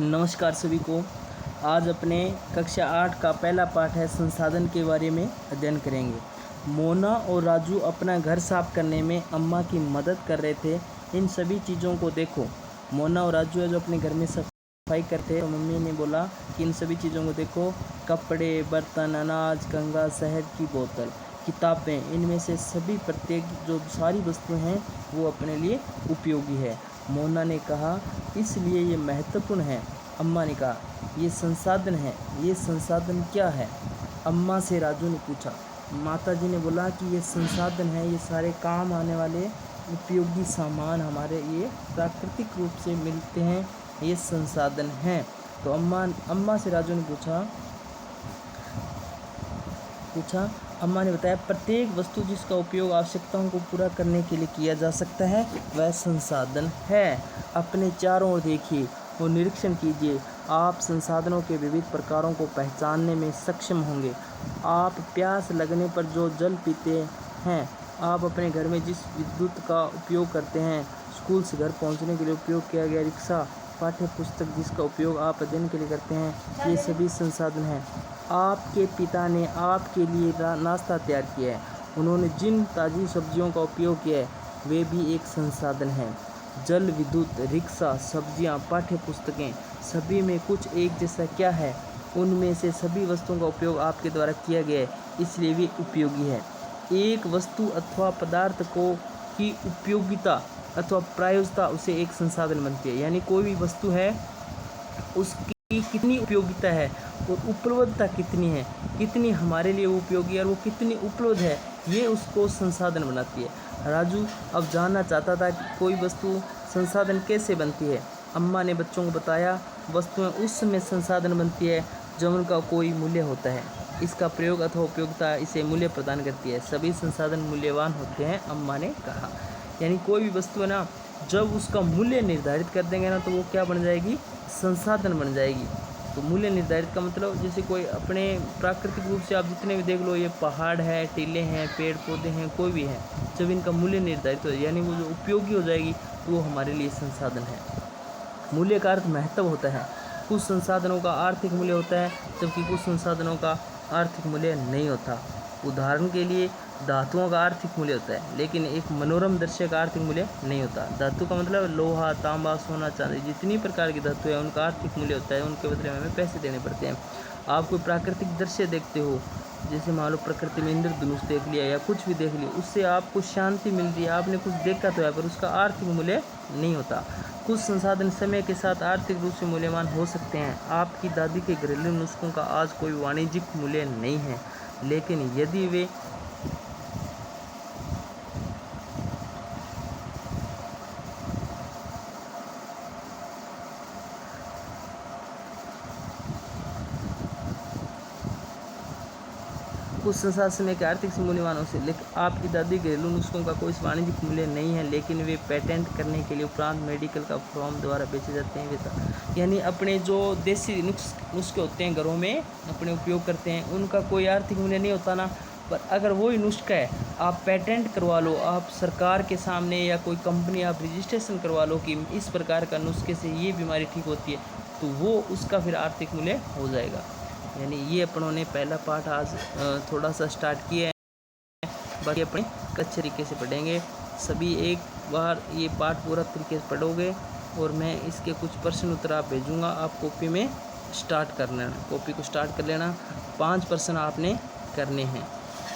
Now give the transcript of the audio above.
नमस्कार सभी को। आज अपने कक्षा 8 का पहला पाठ है संसाधन के बारे में अध्ययन करेंगे। मोना और राजू अपना घर साफ करने में अम्मा की मदद कर रहे थे। इन सभी चीज़ों को देखो। मोना और राजू है जो अपने घर में सफाई करते हैं। तो मम्मी ने बोला कि इन सभी चीज़ों को देखो। कपड़े, बर्तन, अनाज, कंघा, शहद की बोतल, किताबें, इनमें से सभी प्रत्येक जो सारी वस्तुएं हैं वो अपने लिए उपयोगी है। मोना ने कहा इसलिए ये महत्वपूर्ण है। अम्मा ने कहा ये संसाधन है। ये संसाधन क्या है? अम्मा से राजू ने पूछा। माताजी ने बोला कि ये संसाधन है, ये सारे काम आने वाले उपयोगी सामान हमारे ये प्राकृतिक रूप से मिलते हैं, ये संसाधन हैं। तो अम्मा से राजू ने पूछा। अम्मा ने बताया प्रत्येक वस्तु जिसका उपयोग आवश्यकताओं को पूरा करने के लिए किया जा सकता है वह संसाधन है। अपने चारों ओर देखिए और निरीक्षण कीजिए। आप संसाधनों के विविध प्रकारों को पहचानने में सक्षम होंगे। आप प्यास लगने पर जो जल पीते हैं, आप अपने घर में जिस विद्युत का उपयोग करते हैं, स्कूल से घर पहुंचने के लिए उपयोग किया गया रिक्शा, पाठ्य पुस्तक जिसका उपयोग आप अध्ययन के लिए करते हैं, ये सभी संसाधन हैं। आपके पिता ने आपके लिए नाश्ता तैयार किया है। उन्होंने जिन ताज़ी सब्जियों का उपयोग किया है वे भी एक संसाधन हैं। जल, विद्युत, रिक्शा, सब्जियां, पाठ्य पुस्तकें, सभी में कुछ एक जैसा क्या है? उनमें से सभी वस्तुओं का उपयोग आपके द्वारा किया गया है, इसलिए वे उपयोगी है। एक वस्तु अथवा पदार्थ की उपयोगिता अथवा प्रायोगिकता उसे एक संसाधन बनती है। यानी कोई भी वस्तु है उसकी कितनी उपयोगिता है और उपलब्धता कितनी है, कितनी हमारे लिए उपयोगी है और वो कितनी उपलब्ध है, ये उसको संसाधन बनाती है। राजू अब जानना चाहता था कि कोई वस्तु संसाधन कैसे बनती है। अम्मा ने बच्चों को बताया वस्तुएं उस समय संसाधन बनती है जब उनका कोई मूल्य होता है। इसका प्रयोग अथवा उपयोगिता इसे मूल्य प्रदान करती है। सभी संसाधन मूल्यवान होते हैं, अम्मा ने कहा। यानी कोई भी वस्तु है ना, जब उसका मूल्य निर्धारित कर देंगे ना तो वो क्या बन जाएगी? संसाधन बन जाएगी। तो मूल्य निर्धारित का मतलब जैसे कोई अपने प्राकृतिक रूप से आप जितने भी देख लो, ये पहाड़ है, टीले हैं, पेड़ पौधे हैं, कोई भी है, जब इनका मूल्य निर्धारित हो यानी वो जो उपयोगी हो जाएगी तो वो हमारे लिए संसाधन है। मूल्य का अर्थ महत्व होता है। कुछ संसाधनों का आर्थिक मूल्य होता है जबकि कुछ संसाधनों का आर्थिक मूल्य नहीं होता। उदाहरण के लिए धातुओं का आर्थिक मूल्य होता है लेकिन एक मनोरम दृश्य का आर्थिक मूल्य नहीं होता। धातु का मतलब लोहा, तांबा, सोना, चांदी, जितनी प्रकार की धातु है उनका आर्थिक मूल्य होता है, उनके बदले में हमें पैसे देने पड़ते हैं। आप कोई प्राकृतिक दृश्य देखते हो, जैसे मान लो प्रकृति में इंद्रधनुष देख लिया या कुछ भी देख लिया, उससे आपको शांति मिल रही है, आपने कुछ देखा तो है, पर उसका आर्थिक मूल्य नहीं होता। कुछ संसाधन समय के साथ आर्थिक रूप से मूल्यवान हो सकते हैं। आपकी दादी के घरेलू नुस्खों का आज कोई वाणिज्यिक मूल्य नहीं है, लेकिन यदि वे कुछ संसाधन समय के आर्थिक से मूल्यवान हो सकते, लेकिन आपकी दादी घरेलू नुस्खों का कोई वाणिज्यिक मूल्य नहीं है, लेकिन वे पेटेंट करने के लिए उपरांत मेडिकल का फॉर्म द्वारा बेचे जाते हैं। यानी अपने जो देसी नुस्खे होते हैं घरों में अपने उपयोग करते हैं, उनका कोई आर्थिक मूल्य नहीं होता ना, पर अगर वही नुस्खा है आप पेटेंट करवा लो, आप सरकार के सामने या कोई कंपनी आप रजिस्ट्रेशन करवा लो कि इस प्रकार का नुस्खे से ये बीमारी ठीक होती है, तो वो उसका फिर आर्थिक मूल्य हो जाएगा। यानी ये अपनों ने पहला पाठ आज थोड़ा सा स्टार्ट किया है, बाकी अपने अच्छे तरीके से पढ़ेंगे। सभी एक बार ये पाठ पूरा तरीके से पढ़ोगे और मैं इसके कुछ प्रश्न उत्तर आप भेजूँगा, आप कॉपी में स्टार्ट कर लेना, कॉपी को स्टार्ट कर लेना। 5 प्रश्न आपने करने हैं।